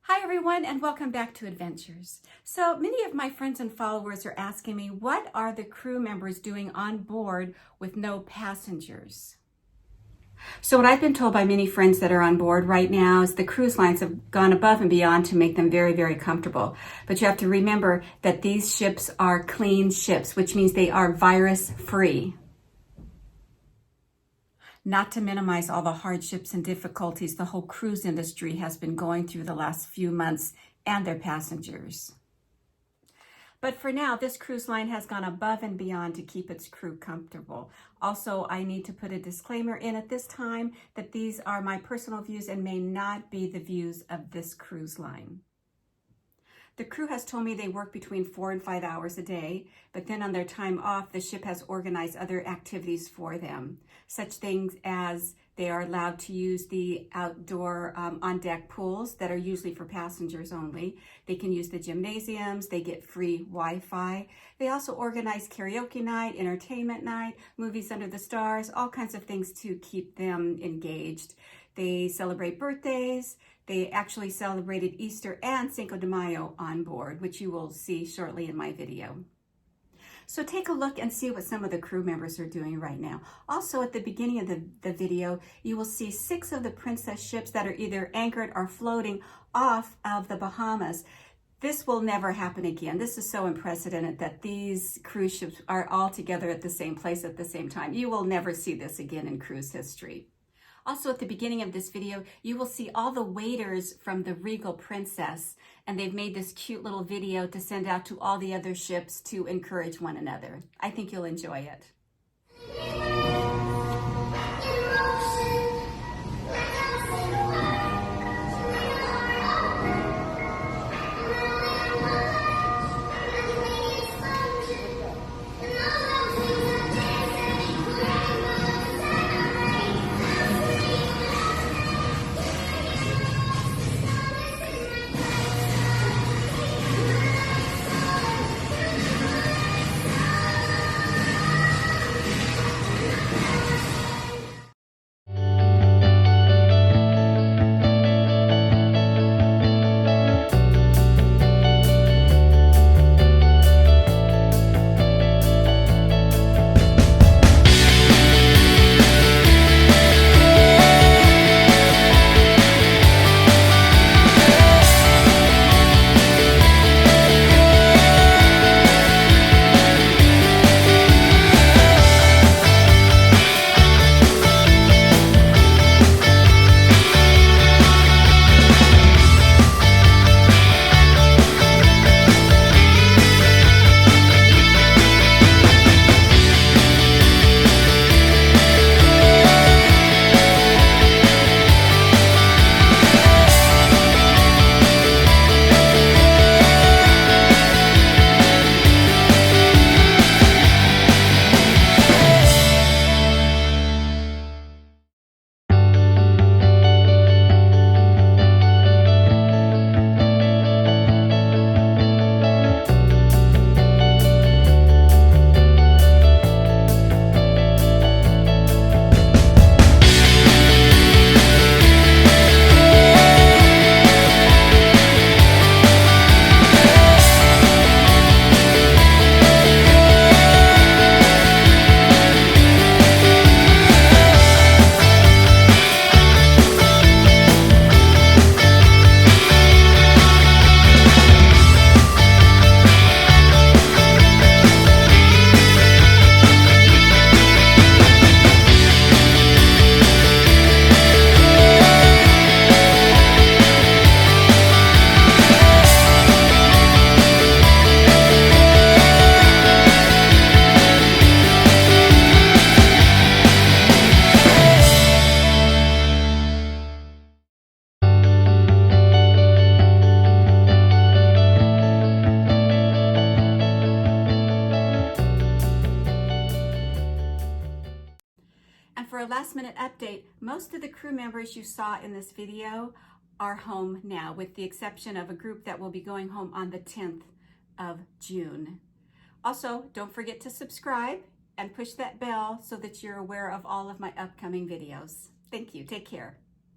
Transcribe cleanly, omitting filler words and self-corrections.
Hi everyone, and welcome back to Adventures. So many of my friends and followers are asking me, what are the crew members doing on board with no passengers? So what I've been told by many friends that are on board right now is the cruise lines have gone above and beyond to make them very, very comfortable. But you have to remember that these ships are clean ships, which means they are virus-free. Not to minimize all the hardships and difficulties the whole cruise industry has been going through the last few months and their passengers. But for now, this cruise line has gone above and beyond to keep its crew comfortable. Also, I need to put a disclaimer in at this time that these are my personal views and may not be the views of this cruise line. The crew has told me they work between 4 and 5 hours a day, but then on their time off, the ship has organized other activities for them, such things as they are allowed to use the outdoor on-deck pools that are usually for passengers only. They can use the gymnasiums, they get free Wi-Fi. They also organize karaoke night, entertainment night, movies under the stars, all kinds of things to keep them engaged. They celebrate birthdays. They actually celebrated Easter and Cinco de Mayo on board, which you will see shortly in my video. So take a look and see what some of the crew members are doing right now. Also, at the beginning of the video, you will see 6 of the Princess ships that are either anchored or floating off of the Bahamas. This will never happen again. This is so unprecedented that these cruise ships are all together at the same place at the same time. You will never see this again in cruise history. Also, at the beginning of this video, you will see all the waiters from the Regal Princess, and they've made this cute little video to send out to all the other ships to encourage one another. I think you'll enjoy it. And for a last-minute update, most of the crew members you saw in this video are home now, with the exception of a group that will be going home on the 10th of June. Also, don't forget to subscribe and push that bell so that you're aware of all of my upcoming videos. Thank you. Take care.